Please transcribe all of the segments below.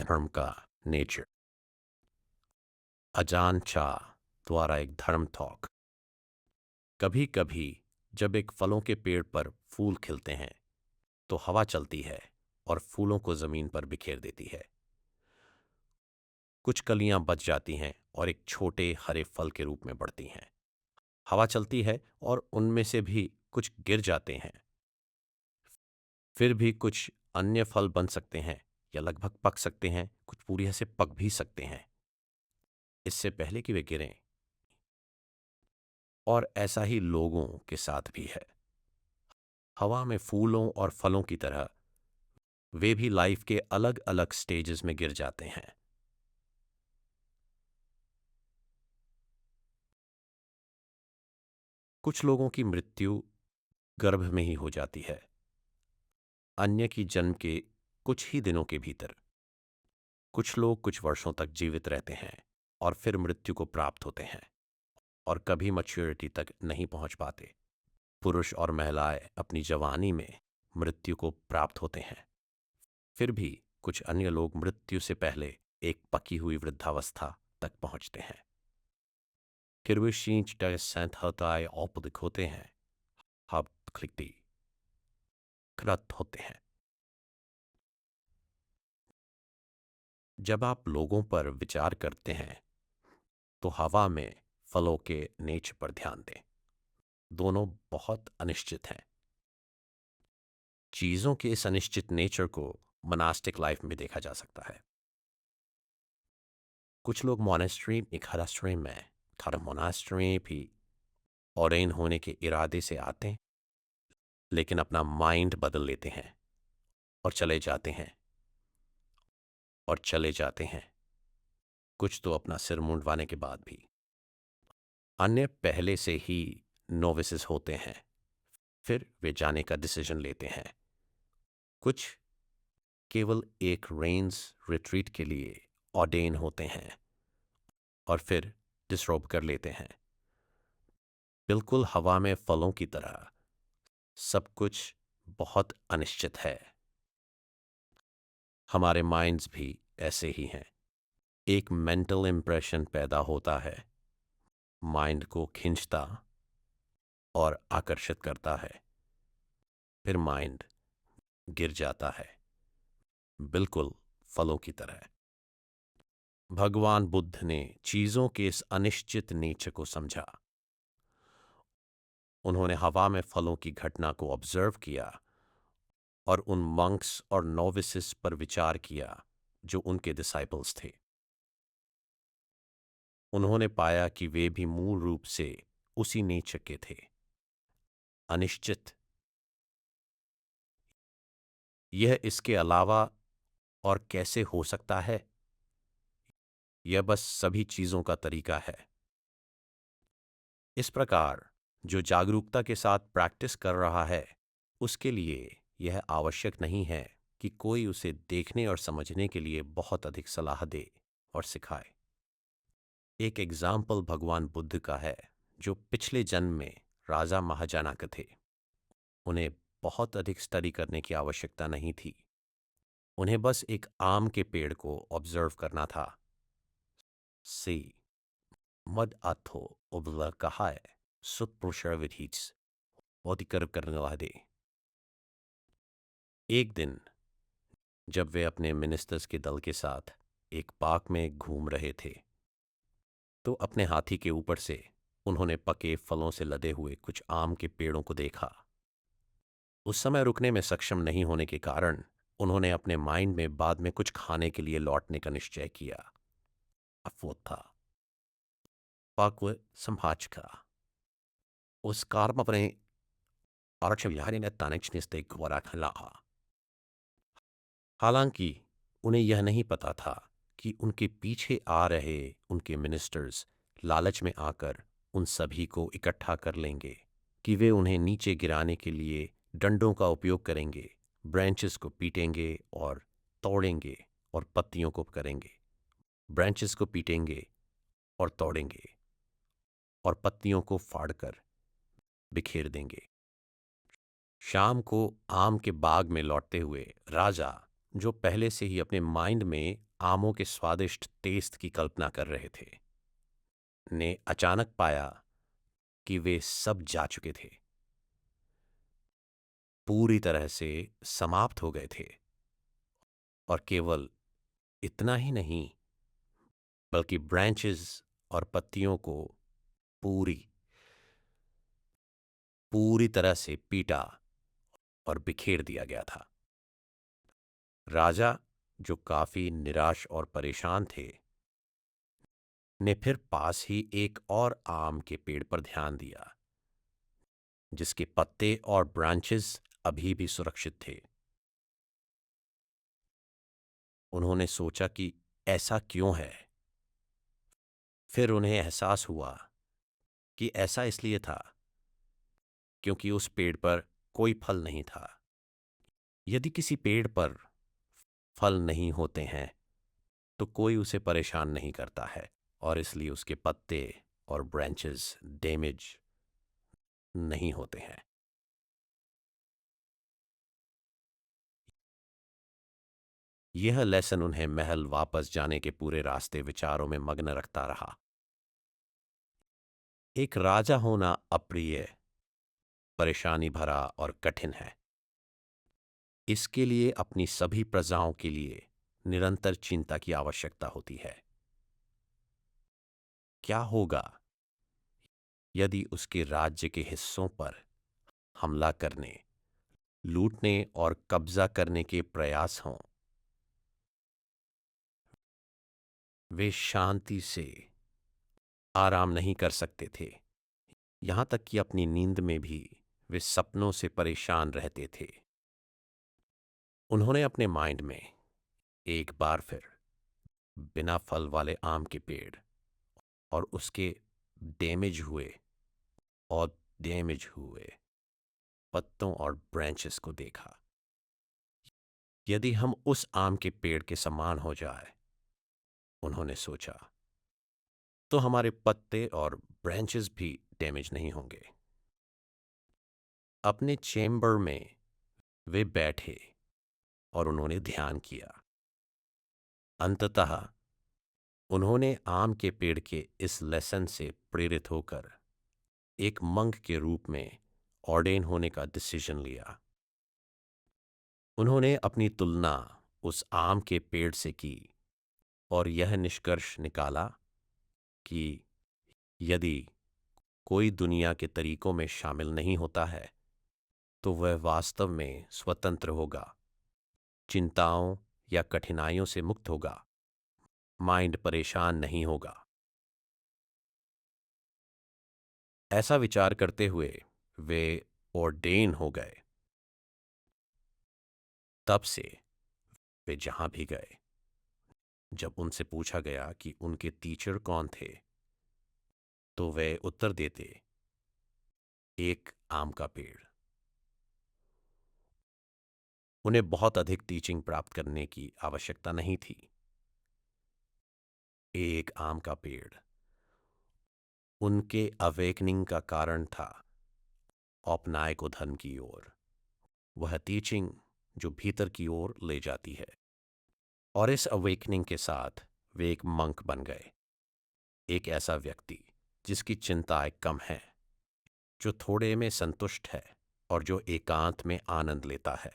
धर्म का नेचर। अजान चा द्वारा एक धर्म टॉक। कभी कभी जब एक फलों के पेड़ पर फूल खिलते हैं तो हवा चलती है और फूलों को जमीन पर बिखेर देती है। कुछ कलियां बच जाती हैं और एक छोटे हरे फल के रूप में बढ़ती हैं। हवा चलती है और उनमें से भी कुछ गिर जाते हैं। फिर भी कुछ अन्य फल बन सकते हैं या लगभग पक सकते हैं, कुछ पूरी तरह से पक भी सकते हैं इससे पहले कि वे गिरें। और ऐसा ही लोगों के साथ भी है। हवा में फूलों और फलों की तरह वे भी लाइफ के अलग अलग स्टेजेस में गिर जाते हैं। कुछ लोगों की मृत्यु गर्भ में ही हो जाती है, अन्य की जन्म के कुछ ही दिनों के भीतर। कुछ लोग कुछ वर्षों तक जीवित रहते हैं और फिर मृत्यु को प्राप्त होते हैं और कभी मैच्योरिटी तक नहीं पहुंच पाते। पुरुष और महिलाएं अपनी जवानी में मृत्यु को प्राप्त होते हैं। फिर भी कुछ अन्य लोग मृत्यु से पहले एक पकी हुई वृद्धावस्था तक पहुंचते हैं। Kirwishinch der Sandhatai औपदिक होते हैं, हाप्तक्लिकटी कृत होते हैं। जब आप लोगों पर विचार करते हैं तो हवा में फलों के नेचर पर ध्यान दें। दोनों बहुत अनिश्चित हैं। चीजों के इस अनिश्चित नेचर को मोनास्टिक लाइफ में देखा जा सकता है। कुछ लोग मोनेस्ट्री एक हरास्ट्री में खारा मोनास्ट्री भी ऑर्डेन होने के इरादे से आते हैं, लेकिन अपना माइंड बदल लेते हैं और चले जाते हैं और चले जाते हैं। कुछ तो अपना सिर मुंडवाने के बाद भी। अन्य पहले से ही नोविसेस होते हैं, फिर वे जाने का डिसीजन लेते हैं। कुछ केवल एक रेंस रिट्रीट के लिए ऑर्डेन होते हैं और फिर डिसरोब कर लेते हैं। बिल्कुल हवा में फलों की तरह सब कुछ बहुत अनिश्चित है। हमारे माइंड्स भी ऐसे ही हैं। एक मेंटल इंप्रेशन पैदा होता है, माइंड को खींचता और आकर्षित करता है, फिर माइंड गिर जाता है, बिल्कुल फलों की तरह। भगवान बुद्ध ने चीजों के इस अनिश्चित नेचर को समझा। उन्होंने हवा में फलों की घटना को ऑब्जर्व किया और उन मंक्स और नोविसेस पर विचार किया जो उनके डिसाइपल्स थे। उन्होंने पाया कि वे भी मूल रूप से उसी नेचर के थे, अनिश्चित। यह इसके अलावा और कैसे हो सकता है? यह बस सभी चीजों का तरीका है। इस प्रकार जो जागरूकता के साथ प्रैक्टिस कर रहा है, उसके लिए यह आवश्यक नहीं है कि कोई उसे देखने और समझने के लिए बहुत अधिक सलाह दे और सिखाए। एक एग्जाम्पल भगवान बुद्ध का है, जो पिछले जन्म में राजा महाजानक थे। उन्हें बहुत अधिक स्टडी करने की आवश्यकता नहीं थी। उन्हें बस एक आम के पेड़ को ऑब्जर्व करना था। सी मद आथो उबला कहा है सुप्रशर्विधीच अधिकर करने वादे। एक दिन जब वे अपने मिनिस्टर्स के दल के साथ एक पार्क में घूम रहे थे, तो अपने हाथी के ऊपर से उन्होंने पके फलों से लदे हुए कुछ आम के पेड़ों को देखा। उस समय रुकने में सक्षम नहीं होने के कारण उन्होंने अपने माइंड में बाद में कुछ खाने के लिए लौटने का निश्चय किया। अफवो था पाकव संभाचका उस कार अपने ने तानिचनिस्ते ग्वरा खला। हालांकि उन्हें यह नहीं पता था कि उनके पीछे आ रहे उनके मिनिस्टर्स लालच में आकर उन सभी को इकट्ठा कर लेंगे, कि वे उन्हें नीचे गिराने के लिए डंडों का उपयोग करेंगे, ब्रांचेस को पीटेंगे और तोड़ेंगे और पत्तियों को करेंगे। ब्रांचेस को पीटेंगे और तोड़ेंगे और पत्तियों को फाड़कर बिखेर देंगे। शाम को आम के बाग में लौटते हुए राजा जो पहले से ही अपने माइंड में आमों के स्वादिष्ट टेस्ट की कल्पना कर रहे थे, ने अचानक पाया कि वे सब जा चुके थे, पूरी तरह से समाप्त हो गए थे। और केवल इतना ही नहीं, बल्कि ब्रांचेस और पत्तियों को पूरी पूरी तरह से पीटा और बिखेर दिया गया था। राजा, जो काफी निराश और परेशान थे, ने फिर पास ही एक और आम के पेड़ पर ध्यान दिया, जिसके पत्ते और ब्रांचेस अभी भी सुरक्षित थे। उन्होंने सोचा कि ऐसा क्यों है। फिर उन्हें एहसास हुआ कि ऐसा इसलिए था क्योंकि उस पेड़ पर कोई फल नहीं था। यदि किसी पेड़ पर फल नहीं होते हैं तो कोई उसे परेशान नहीं करता है, और इसलिए उसके पत्ते और ब्रांचेस डैमेज नहीं होते हैं। यह लेसन उन्हें महल वापस जाने के पूरे रास्ते विचारों में मग्न रखता रहा। एक राजा होना अप्रिय, परेशानी भरा और कठिन है। इसके लिए अपनी सभी प्रजाओं के लिए निरंतर चिंता की आवश्यकता होती है। क्या होगा यदि उसके राज्य के हिस्सों पर हमला करने, लूटने और कब्जा करने के प्रयास हों? वे शांति से आराम नहीं कर सकते थे, यहां तक कि अपनी नींद में भी वे सपनों से परेशान रहते थे। उन्होंने अपने माइंड में एक बार फिर बिना फल वाले आम के पेड़ और उसके डैमेज हुए और डैमेज हुए पत्तों और ब्रांचेस को देखा। यदि हम उस आम के पेड़ के समान हो जाए, उन्होंने सोचा, तो हमारे पत्ते और ब्रांचेस भी डैमेज नहीं होंगे। अपने चेम्बर में वे बैठे और उन्होंने ध्यान किया। अंततः उन्होंने आम के पेड़ के इस लेसन से प्रेरित होकर एक मंक के रूप में ऑर्डेन होने का डिसीजन लिया। उन्होंने अपनी तुलना उस आम के पेड़ से की और यह निष्कर्ष निकाला कि यदि कोई दुनिया के तरीकों में शामिल नहीं होता है तो वह वास्तव में स्वतंत्र होगा, चिंताओं या कठिनाइयों से मुक्त होगा, माइंड परेशान नहीं होगा। ऐसा विचार करते हुए वे ऑर्डेन हो गए। तब से वे जहां भी गए, जब उनसे पूछा गया कि उनके टीचर कौन थे, तो वे उत्तर देते, एक आम का पेड़। उन्हें बहुत अधिक टीचिंग प्राप्त करने की आवश्यकता नहीं थी। एक आम का पेड़ उनके अवेकनिंग का कारण था, औपनायक उधम की ओर, वह टीचिंग जो भीतर की ओर ले जाती है। और इस अवेकनिंग के साथ वे एक मंक बन गए, एक ऐसा व्यक्ति जिसकी चिंताएं कम है, जो थोड़े में संतुष्ट है और जो एकांत में आनंद लेता है।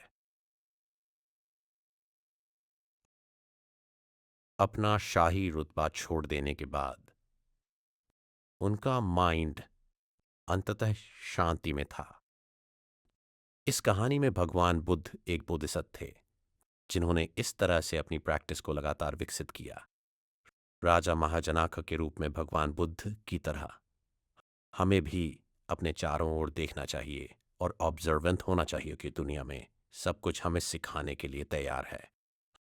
अपना शाही रुतबा छोड़ देने के बाद उनका माइंड अंततः शांति में था। इस कहानी में भगवान बुद्ध एक बोधिसत्व थे, जिन्होंने इस तरह से अपनी प्रैक्टिस को लगातार विकसित किया। राजा महाजनाक के रूप में भगवान बुद्ध की तरह हमें भी अपने चारों ओर देखना चाहिए और ऑब्जर्वेंट होना चाहिए कि दुनिया में सब कुछ हमें सिखाने के लिए तैयार है।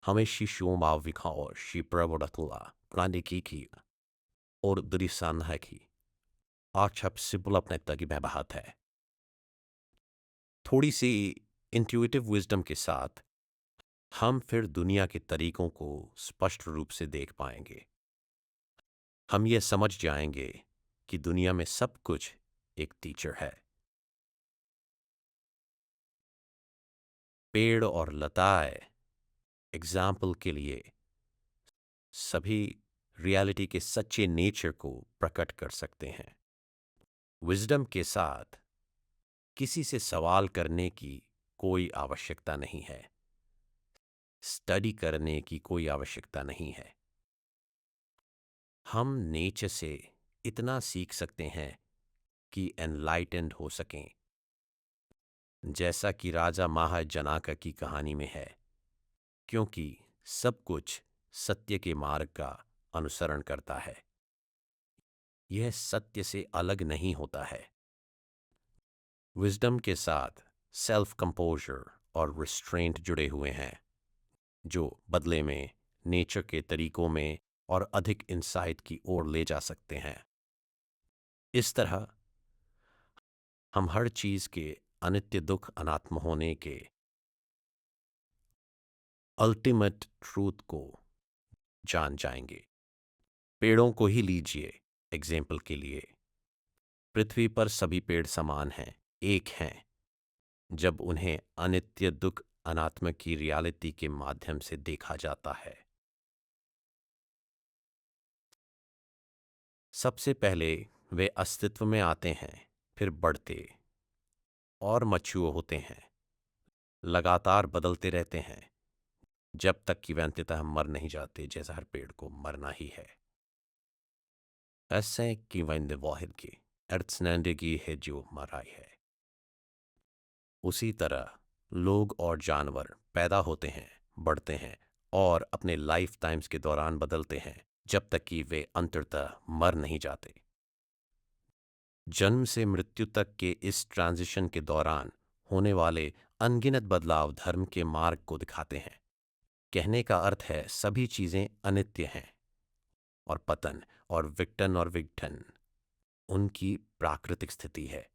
हमें शिशुओं माव विखाओ शिप्रवडतुला प्राणिकी और दरिसान है की आक्षप सिबुल अपने तगी बहबात है। थोड़ी सी इंट्यूटिव विजडम के साथ हम फिर दुनिया के तरीकों को स्पष्ट रूप से देख पाएंगे। हम ये समझ जाएंगे कि दुनिया में सब कुछ एक टीचर है। पेड़ और लताएं एग्जाम्पल के लिए सभी रियलिटी के सच्चे नेचर को प्रकट कर सकते हैं। विजडम के साथ किसी से सवाल करने की कोई आवश्यकता नहीं है, स्टडी करने की कोई आवश्यकता नहीं है। हम नेचर से इतना सीख सकते हैं कि एनलाइटेंड हो सकें, जैसा कि राजा महाजनाका की कहानी में है, क्योंकि सब कुछ सत्य के मार्ग का अनुसरण करता है। यह सत्य से अलग नहीं होता है। विजडम के साथ सेल्फ कंपोजर और रिस्ट्रेंट जुड़े हुए हैं, जो बदले में नेचर के तरीकों में और अधिक इंसाइट की ओर ले जा सकते हैं। इस तरह हम हर चीज के अनित्य दुख अनात्म होने के अल्टीमेट ट्रूथ को जान जाएंगे। पेड़ों को ही लीजिए एग्जाम्पल के लिए। पृथ्वी पर सभी पेड़ समान हैं, एक हैं, जब उन्हें अनित्य दुख अनात्म की रियलिटी के माध्यम से देखा जाता है। सबसे पहले वे अस्तित्व में आते हैं, फिर बढ़ते और मच्योर होते हैं, लगातार बदलते रहते हैं, जब तक कि वे अंततः मर नहीं जाते, जैसा हर पेड़ को मरना ही है। ऐसे कि वंदे वाहिद की अर्थ की है जो मराई है। उसी तरह लोग और जानवर पैदा होते हैं, बढ़ते हैं और अपने लाइफ टाइम्स के दौरान बदलते हैं, जब तक कि वे अंततः मर नहीं जाते। जन्म से मृत्यु तक के इस ट्रांजिशन के दौरान होने वाले अनगिनत बदलाव धर्म के मार्ग को दिखाते हैं। कहने का अर्थ है सभी चीजें अनित्य हैं और पतन और विघटन उनकी प्राकृतिक स्थिति है,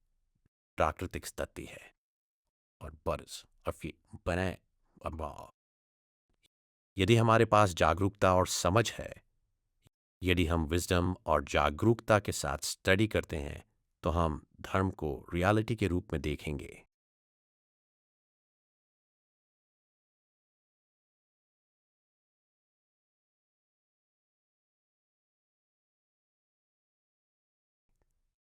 प्राकृतिक स्थिति है। और बर्स अफी बने अब्बा। यदि हमारे पास जागरूकता और समझ है, यदि हम विजडम और जागरूकता के साथ स्टडी करते हैं, तो हम धर्म को रियलिटी के रूप में देखेंगे।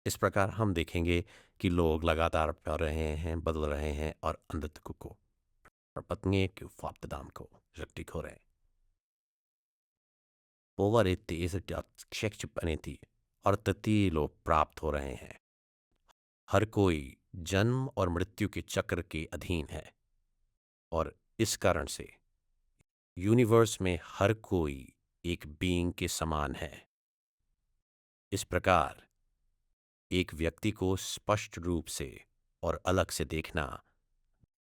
इस प्रकार हम देखेंगे कि लोग लगातार बढ़ रहे हैं, बदल रहे हैं और अंधत्व को और पत्नी के फाप्तदाम को शक्ति खो रहे हैं। पोवर थी और तती लोग प्राप्त हो रहे हैं। हर कोई जन्म और मृत्यु के चक्र के अधीन है और इस कारण से यूनिवर्स में हर कोई एक बीइंग के समान है। इस प्रकार एक व्यक्ति को स्पष्ट रूप से और अलग से देखना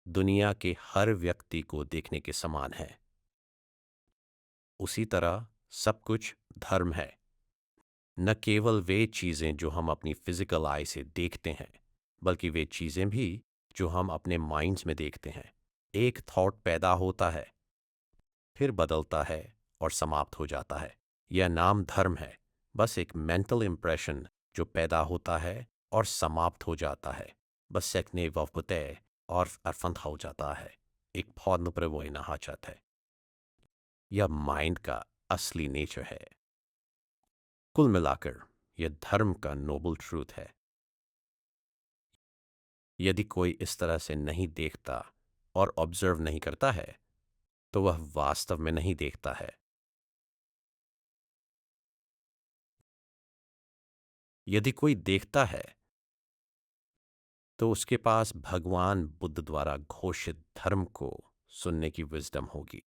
दुनिया के हर व्यक्ति को देखने के समान है। उसी तरह सब कुछ धर्म है, न केवल वे चीजें जो हम अपनी फिजिकल आई से देखते हैं, बल्कि वे चीजें भी जो हम अपने माइंड्स में देखते हैं। एक थॉट पैदा होता है, फिर बदलता है और समाप्त हो जाता है। यह नाम धर्म है, बस एक मेंटल इम्प्रेशन जो पैदा होता है और समाप्त हो जाता है। बस एक नेवते और अरफंत हो जाता है। एक फौरन पर वो नहाचत है। यह माइंड का असली नेचर है। कुल मिलाकर यह धर्म का नोबल ट्रूथ है। यदि कोई इस तरह से नहीं देखता और ऑब्जर्व नहीं करता है, तो वह वास्तव में नहीं देखता है। यदि कोई देखता है, तो उसके पास भगवान बुद्ध द्वारा घोषित धर्म को सुनने की विजडम होगी।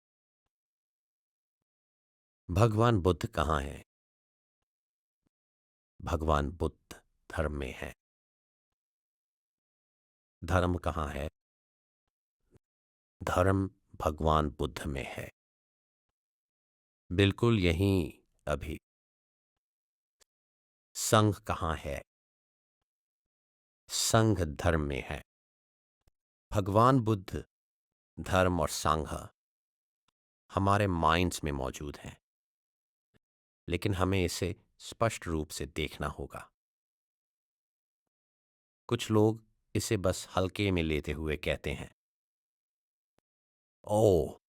भगवान बुद्ध कहाँ हैं? भगवान बुद्ध धर्म में है। धर्म कहाँ है? धर्म भगवान बुद्ध में है। बिल्कुल यहीं अभी। संघ कहाँ है? संघ धर्म में है। भगवान बुद्ध धर्म और संघ हमारे माइंड्स में मौजूद हैं, लेकिन हमें इसे स्पष्ट रूप से देखना होगा। कुछ लोग इसे बस हल्के में लेते हुए कहते हैं, ओह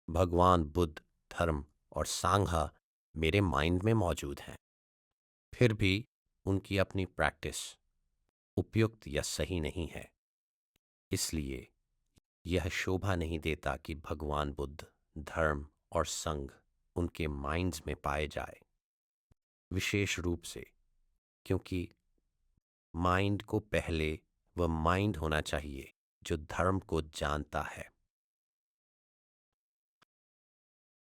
भगवान बुद्ध, धर्म और सांघा मेरे माइंड में मौजूद हैं, फिर भी उनकी अपनी प्रैक्टिस उपयुक्त या सही नहीं है। इसलिए यह शोभा नहीं देता कि भगवान बुद्ध, धर्म और संघ उनके माइंड्स में पाए जाए, विशेष रूप से क्योंकि माइंड को पहले वह माइंड होना चाहिए जो धर्म को जानता है।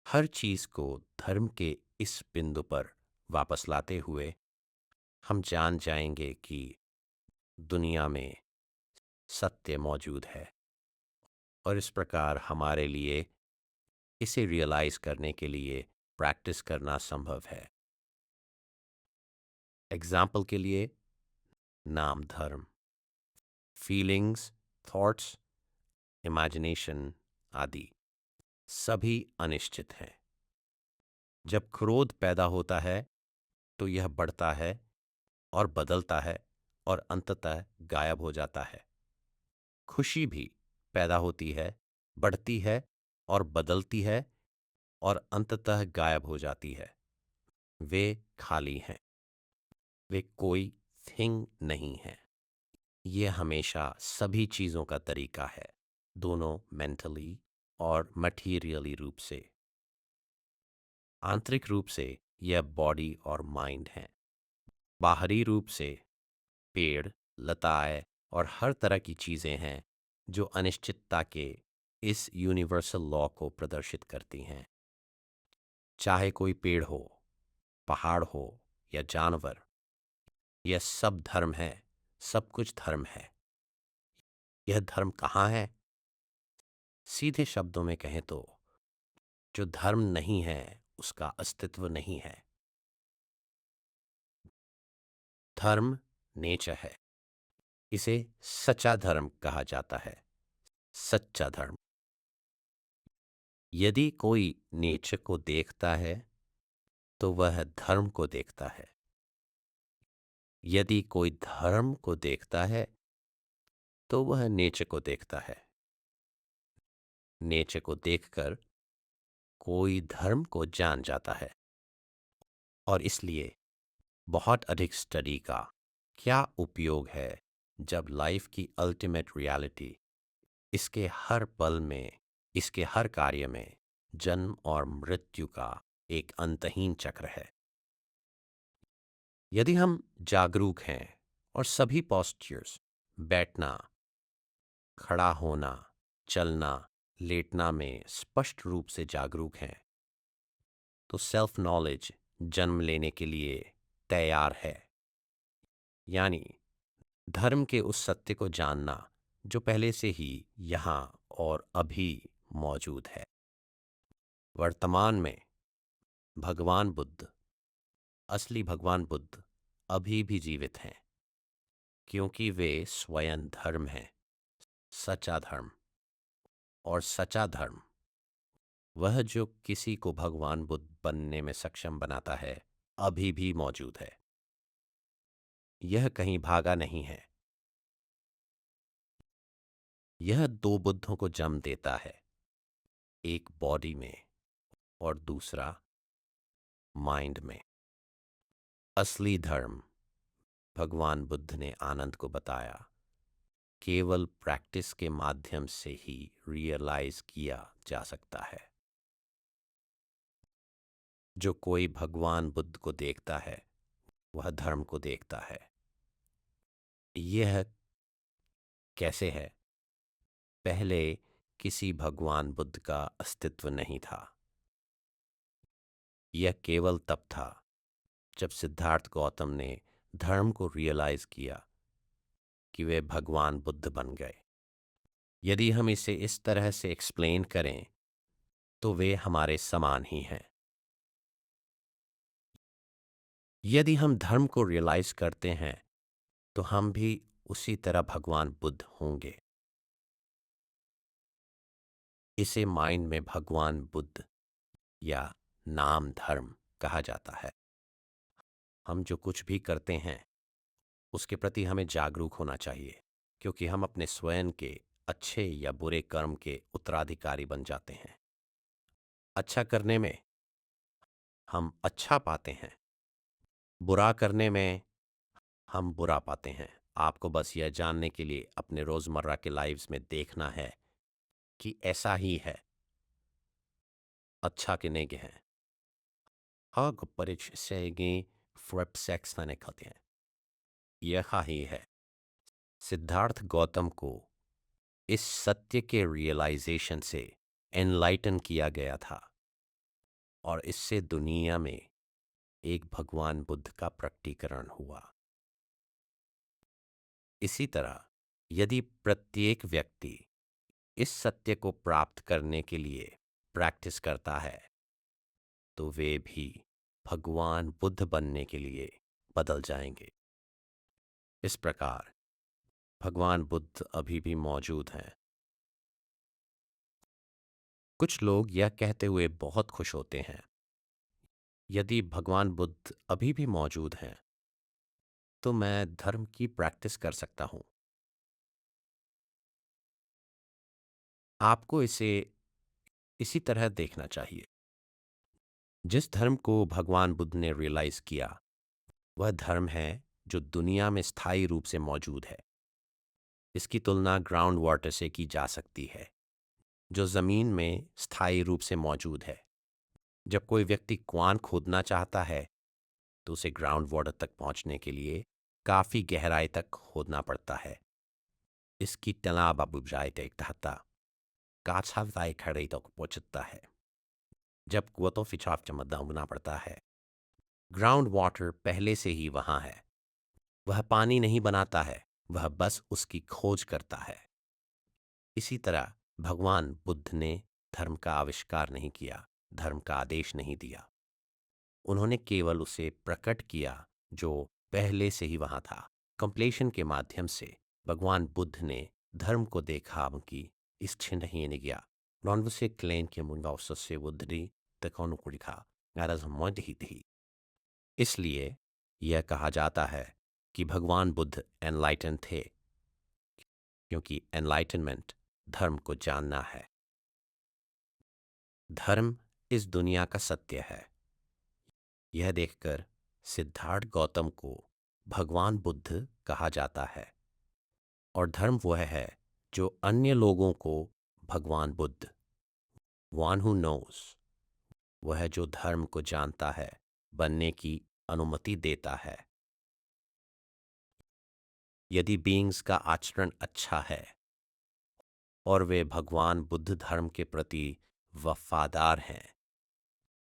हर चीज को धर्म के इस बिंदु पर वापस लाते हुए हम जान जाएंगे कि दुनिया में सत्य मौजूद है, और इस प्रकार हमारे लिए इसे रियलाइज करने के लिए प्रैक्टिस करना संभव है। एग्जाम्पल के लिए, नाम धर्म, फीलिंग्स, थॉट्स, इमेजिनेशन आदि सभी अनिश्चित हैं। जब क्रोध पैदा होता है तो यह बढ़ता है और बदलता है और अंततः गायब हो जाता है। खुशी भी पैदा होती है, बढ़ती है और बदलती है और अंततः गायब हो जाती है। वे खाली हैं, वे कोई थिंग नहीं है। ये हमेशा सभी चीज़ों का तरीका है, दोनों मेंटली और मटीरियली रूप से। आंतरिक रूप से यह बॉडी और माइंड है, बाहरी रूप से पेड़, लताएं और हर तरह की चीज़ें हैं जो अनिश्चितता के इस यूनिवर्सल लॉ को प्रदर्शित करती हैं। चाहे कोई पेड़ हो, पहाड़ हो या जानवर, यह सब धर्म है, सब कुछ धर्म है। यह धर्म कहाँ है? सीधे शब्दों में कहें तो जो धर्म नहीं है उसका अस्तित्व नहीं है। धर्म नेचर है, इसे सच्चा धर्म कहा जाता है। सच्चा धर्म। यदि कोई नेचर को देखता है तो वह धर्म को देखता है। यदि कोई धर्म को देखता है तो वह नेचर को देखता है। नेचर को देखकर कोई धर्म को जान जाता है। और इसलिए बहुत अधिक स्टडी का क्या उपयोग है जब लाइफ की अल्टीमेट रियलिटी इसके हर पल में, इसके हर कार्य में जन्म और मृत्यु का एक अंतहीन चक्र है। यदि हम जागरूक हैं और सभी पोस्चर्स, बैठना, खड़ा होना, चलना, लेटना में स्पष्ट रूप से जागरूक हैं, तो सेल्फ नॉलेज जन्म लेने के लिए तैयार है। यानी धर्म के उस सत्य को जानना जो पहले से ही यहाँ और अभी मौजूद है। वर्तमान में भगवान बुद्ध, असली भगवान बुद्ध अभी भी जीवित हैं, क्योंकि वे स्वयं धर्म हैं, सच्चा धर्म। और सच्चा धर्म वह जो किसी को भगवान बुद्ध बनने में सक्षम बनाता है, अभी भी मौजूद है। यह कहीं भागा नहीं है। यह दो बुद्धों को जन्म देता है, एक बॉडी में और दूसरा माइंड में। असली धर्म, भगवान बुद्ध ने आनंद को बताया, केवल प्रैक्टिस के माध्यम से ही रियलाइज किया जा सकता है। जो कोई भगवान बुद्ध को देखता है वह धर्म को देखता है। यह कैसे है? पहले किसी भगवान बुद्ध का अस्तित्व नहीं था। यह केवल तब था जब सिद्धार्थ गौतम ने धर्म को रियलाइज किया कि वे भगवान बुद्ध बन गए। यदि हम इसे इस तरह से एक्सप्लेन करें तो वे हमारे समान ही हैं। यदि हम धर्म को रियलाइज करते हैं तो हम भी उसी तरह भगवान बुद्ध होंगे। इसे माइंड में भगवान बुद्ध या नाम धर्म कहा जाता है। हम जो कुछ भी करते हैं उसके प्रति हमें जागरूक होना चाहिए, क्योंकि हम अपने स्वयं के अच्छे या बुरे कर्म के उत्तराधिकारी बन जाते हैं। अच्छा करने में हम अच्छा पाते हैं, बुरा करने में हम बुरा पाते हैं। आपको बस यह जानने के लिए अपने रोज़मर्रा के लाइव्स में देखना है कि ऐसा ही है, अच्छा कि नहीं है। हाँ, परिचय फ्रेप सेक्स निकलते हैं। यह ही है। सिद्धार्थ गौतम को इस सत्य के रियलाइजेशन से एनलाइटन किया गया था और इससे दुनिया में एक भगवान बुद्ध का प्रकटीकरण हुआ। इसी तरह यदि प्रत्येक व्यक्ति इस सत्य को प्राप्त करने के लिए प्रैक्टिस करता है तो वे भी भगवान बुद्ध बनने के लिए बदल जाएंगे। इस प्रकार भगवान बुद्ध अभी भी मौजूद हैं। कुछ लोग यह कहते हुए बहुत खुश होते हैं, यदि भगवान बुद्ध अभी भी मौजूद हैं तो मैं धर्म की प्रैक्टिस कर सकता हूं। आपको इसे इसी तरह देखना चाहिए। जिस धर्म को भगवान बुद्ध ने रियलाइज किया वह धर्म है जो दुनिया में स्थायी रूप से मौजूद है। इसकी तुलना ग्राउंड वाटर से की जा सकती है, जो जमीन में स्थायी रूप से मौजूद है। जब कोई व्यक्ति कुआं खोदना चाहता है तो उसे ग्राउंड वाटर तक पहुंचने के लिए काफी गहराई तक खोदना पड़ता है। इसकी तलाब बुझाई देखता काछाई खड़े तक पहुंचता है। जब कुआं तो फिचाफ चमकना पड़ता है, ग्राउंड वाटर पहले से ही वहां है। वह पानी नहीं बनाता है, वह बस उसकी खोज करता है। इसी तरह भगवान बुद्ध ने धर्म का आविष्कार नहीं किया, धर्म का आदेश नहीं दिया। उन्होंने केवल उसे प्रकट किया जो पहले से ही वहां था। कंप्लेशन के माध्यम से भगवान बुद्ध ने धर्म को देखा कि इस नहीं गया नॉन से क्लेन के मुंगा उससे बुद्धि तकौन कुड़िखा ही थी। इसलिए यह कहा जाता है कि भगवान बुद्ध एनलाइटन थे, क्योंकि एनलाइटनमेंट धर्म को जानना है। धर्म इस दुनिया का सत्य है। यह देखकर सिद्धार्थ गौतम को भगवान बुद्ध कहा जाता है, और धर्म वह है जो अन्य लोगों को भगवान बुद्ध, वन हु नोस, वह जो धर्म को जानता है, बनने की अनुमति देता है। यदि बीइंग्स का आचरण अच्छा है और वे भगवान बुद्ध धर्म के प्रति वफादार हैं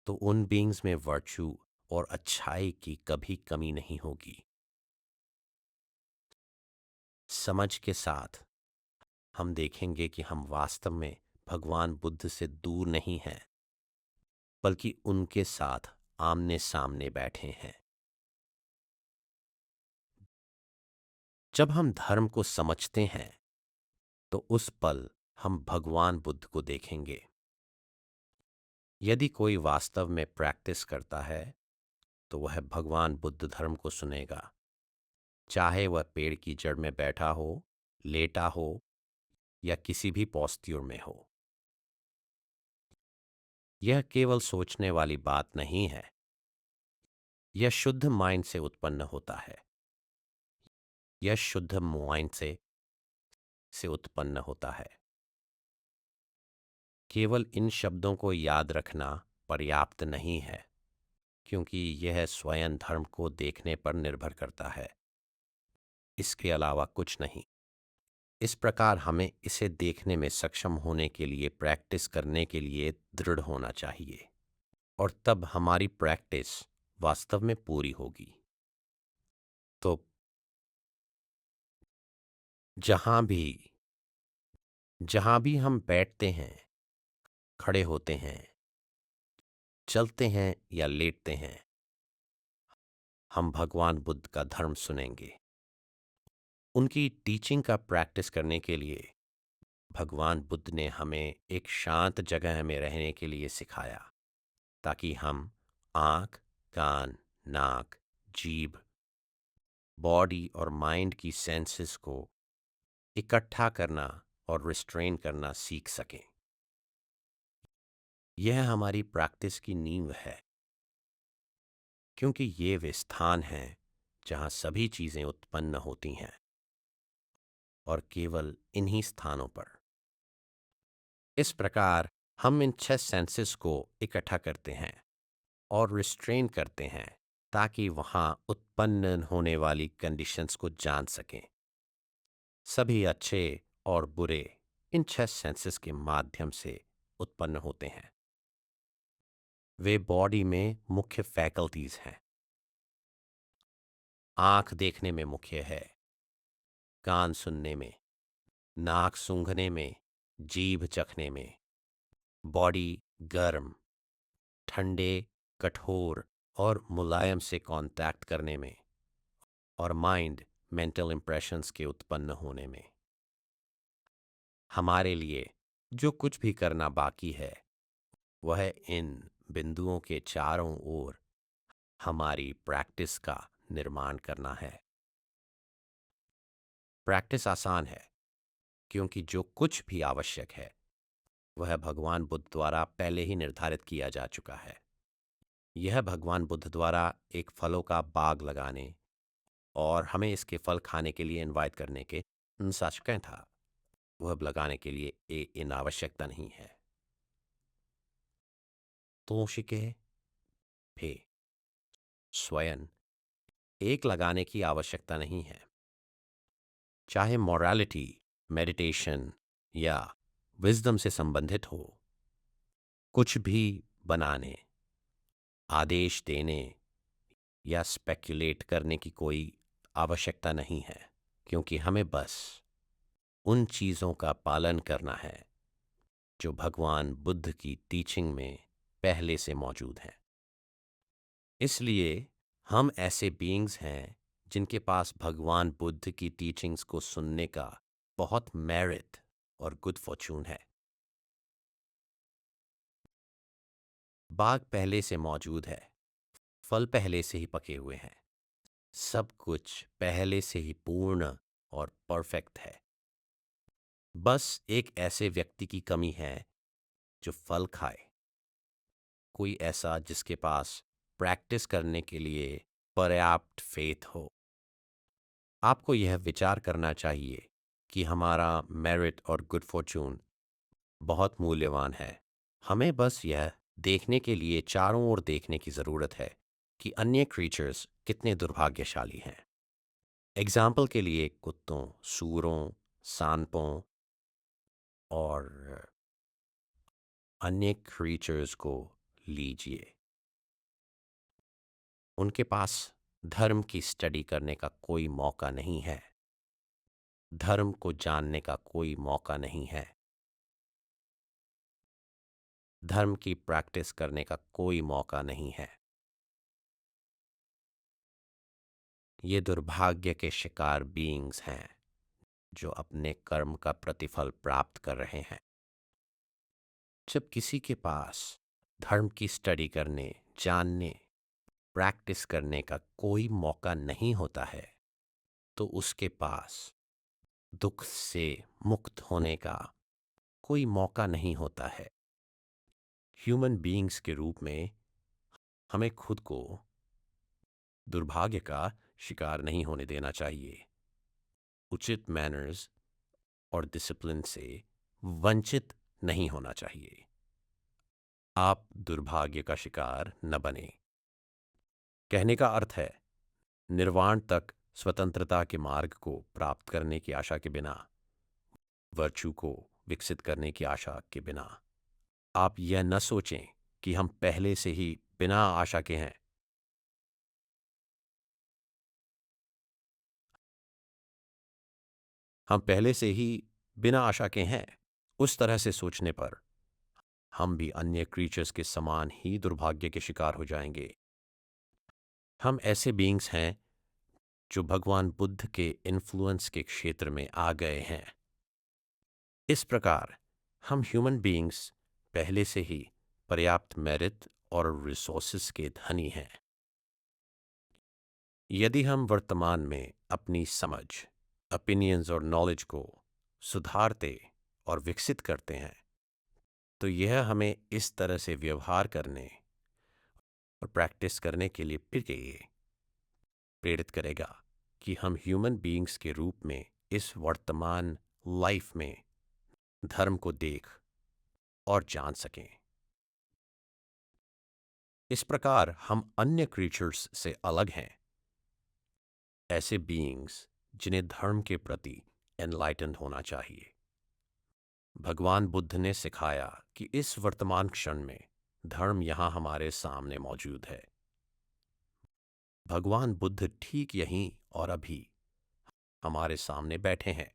तो उन बीइंग्स में वर्च्यू और अच्छाई की कभी कमी नहीं होगी। समझ के साथ हम देखेंगे कि हम वास्तव में भगवान बुद्ध से दूर नहीं हैं, बल्कि उनके साथ आमने सामने बैठे हैं। जब हम धर्म को समझते हैं तो उस पल हम भगवान बुद्ध को देखेंगे। यदि कोई वास्तव में प्रैक्टिस करता है तो वह भगवान बुद्ध धर्म को सुनेगा, चाहे वह पेड़ की जड़ में बैठा हो, लेटा हो या किसी भी पोस्ट्यूर में हो। यह केवल सोचने वाली बात नहीं है, यह शुद्ध माइंड से उत्पन्न होता है। यह शुद्ध माइंड से उत्पन्न होता है। केवल इन शब्दों को याद रखना पर्याप्त नहीं है, क्योंकि यह स्वयं धर्म को देखने पर निर्भर करता है, इसके अलावा कुछ नहीं। इस प्रकार हमें इसे देखने में सक्षम होने के लिए प्रैक्टिस करने के लिए दृढ़ होना चाहिए, और तब हमारी प्रैक्टिस वास्तव में पूरी होगी। तो जहां भी हम बैठते हैं, खड़े होते हैं, चलते हैं या लेटते हैं, हम भगवान बुद्ध का धर्म सुनेंगे। उनकी टीचिंग का प्रैक्टिस करने के लिए भगवान बुद्ध ने हमें एक शांत जगह में रहने के लिए सिखाया, ताकि हम आँख, कान, नाक, जीभ, बॉडी और माइंड की सेंसेस को इकट्ठा करना और रिस्ट्रेन करना सीख सकें। यह हमारी प्रैक्टिस की नींव है, क्योंकि ये वे स्थान हैं जहाँ सभी चीज़ें उत्पन्न होती हैं, और केवल इन्हीं स्थानों पर। इस प्रकार हम इन 6 सेंसेस को इकट्ठा करते हैं और रिस्ट्रेन करते हैं, ताकि वहाँ उत्पन्न होने वाली कंडीशंस को जान सकें। सभी अच्छे और बुरे इन 6 सेंसेस के माध्यम से उत्पन्न होते हैं। वे बॉडी में मुख्य फैकल्टीज हैं। आंख देखने में मुख्य है, कान सुनने में, नाक सूंघने में, जीभ चखने में, बॉडी गर्म, ठंडे, कठोर और मुलायम से कांटेक्ट करने में, और माइंड मेंटल इंप्रेशंस के उत्पन्न होने में। हमारे लिए जो कुछ भी करना बाकी है वह इन बिंदुओं के चारों ओर हमारी प्रैक्टिस का निर्माण करना है। प्रैक्टिस आसान है, क्योंकि जो कुछ भी आवश्यक है वह भगवान बुद्ध द्वारा पहले ही निर्धारित किया जा चुका है। यह भगवान बुद्ध द्वारा एक फलों का बाग लगाने और हमें इसके फल खाने के लिए इनवाइट करने के साचकें था। वह लगाने के लिए इन आवश्यकता नहीं है। तोशिके भे स्वयं एक लगाने की आवश्यकता नहीं है। चाहे मॉरलिटी, मेडिटेशन या विजडम से संबंधित हो, कुछ भी बनाने, आदेश देने या स्पेक्युलेट करने की कोई आवश्यकता नहीं है, क्योंकि हमें बस उन चीज़ों का पालन करना है जो भगवान बुद्ध की टीचिंग में पहले से मौजूद हैं। इसलिए हम ऐसे बीइंग्स हैं जिनके पास भगवान बुद्ध की टीचिंग्स को सुनने का बहुत मेरिट और गुड फॉर्चून है। बाग पहले से मौजूद है, फल पहले से ही पके हुए हैं, सब कुछ पहले से ही पूर्ण और परफेक्ट है। बस एक ऐसे व्यक्ति की कमी है जो फल खाए, कोई ऐसा जिसके पास प्रैक्टिस करने के लिए पर्याप्त फेथ हो। आपको यह विचार करना चाहिए कि हमारा मेरिट और गुड फॉर्चून बहुत मूल्यवान है। हमें बस यह देखने के लिए चारों ओर देखने की ज़रूरत है कि अन्य क्रीचर्स कितने दुर्भाग्यशाली हैं। एग्जाम्पल के लिए कुत्तों, सूरों, सांपों और अन्य क्रीचर्स को लीजिए। उनके पास धर्म की स्टडी करने का कोई मौका नहीं है, धर्म को जानने का कोई मौका नहीं है, धर्म की प्रैक्टिस करने का कोई मौका नहीं है। ये दुर्भाग्य के शिकार बीइंग्स हैं जो अपने कर्म का प्रतिफल प्राप्त कर रहे हैं। जब किसी के पास धर्म की स्टडी करने, जानने, प्रैक्टिस करने का कोई मौका नहीं होता है, तो उसके पास दुख से मुक्त होने का कोई मौका नहीं होता है। ह्यूमन बीइंग्स के रूप में हमें खुद को दुर्भाग्य का शिकार नहीं होने देना चाहिए। उचित मैनर्स और डिसिप्लिन से वंचित नहीं होना चाहिए। आप दुर्भाग्य का शिकार न बने। कहने का अर्थ है, निर्वाण तक स्वतंत्रता के मार्ग को प्राप्त करने की आशा के बिना, वर्चू को विकसित करने की आशा के बिना, आप यह न सोचें कि हम पहले से ही बिना आशा के हैं। हम पहले से ही बिना आशा के हैं। उस तरह से सोचने पर हम भी अन्य क्रीचर्स के समान ही दुर्भाग्य के शिकार हो जाएंगे। हम ऐसे बीइंग्स हैं जो भगवान बुद्ध के इन्फ्लुएंस के क्षेत्र में आ गए हैं। इस प्रकार हम ह्यूमन बीइंग्स पहले से ही पर्याप्त मेरिट और रिसोर्सेस के धनी हैं। यदि हम वर्तमान में अपनी समझ, ओपिनियंस और नॉलेज को सुधारते और विकसित करते हैं, तो यह हमें इस तरह से व्यवहार करने और प्रैक्टिस करने के लिए फिर ये प्रेरित करेगा कि हम ह्यूमन बीइंग्स के रूप में इस वर्तमान लाइफ में धर्म को देख और जान सकें। इस प्रकार हम अन्य क्रीचर्स से अलग हैं, ऐसे बीइंग्स जिन्हें धर्म के प्रति एनलाइटन होना चाहिए। भगवान बुद्ध ने सिखाया कि इस वर्तमान क्षण में धर्म यहां हमारे सामने मौजूद है। भगवान बुद्ध ठीक यहीं और अभी हमारे सामने बैठे हैं।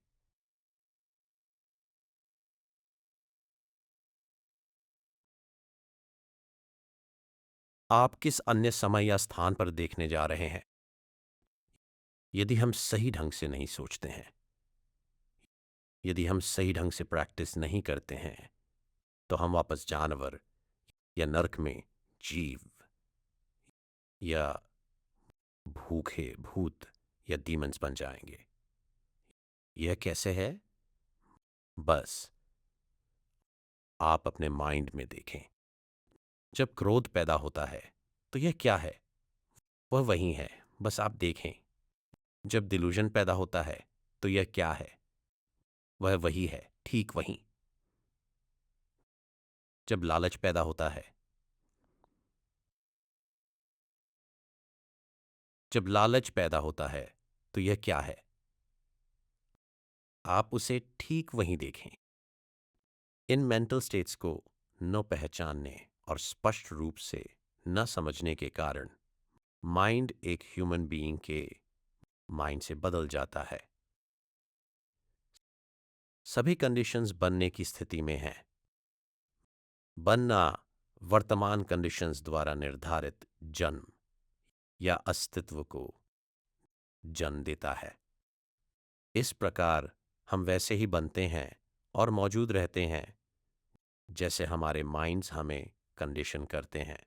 आप किस अन्य समय या स्थान पर देखने जा रहे हैं? यदि हम सही ढंग से नहीं सोचते हैं, यदि हम सही ढंग से प्रैक्टिस नहीं करते हैं, तो हम वापस जानवर या नरक में जीव या भूखे भूत या डीमंस बन जाएंगे। यह कैसे है? बस आप अपने माइंड में देखें। जब क्रोध पैदा होता है तो यह क्या है? वह वही है, बस आप देखें। जब डिल्यूजन पैदा होता है तो यह क्या है? वह वही है, ठीक वही। जब लालच पैदा होता है, जब लालच पैदा होता है तो यह क्या है? आप उसे ठीक वहीं देखें। इन मेंटल स्टेट्स को न पहचानने और स्पष्ट रूप से न समझने के कारण माइंड एक ह्यूमन बीइंग के माइंड से बदल जाता है। सभी कंडीशंस बनने की स्थिति में हैं। बनना वर्तमान कंडीशंस द्वारा निर्धारित जन्म या अस्तित्व को जन्म देता है। इस प्रकार हम वैसे ही बनते हैं और मौजूद रहते हैं जैसे हमारे माइंड्स हमें कंडीशन करते हैं।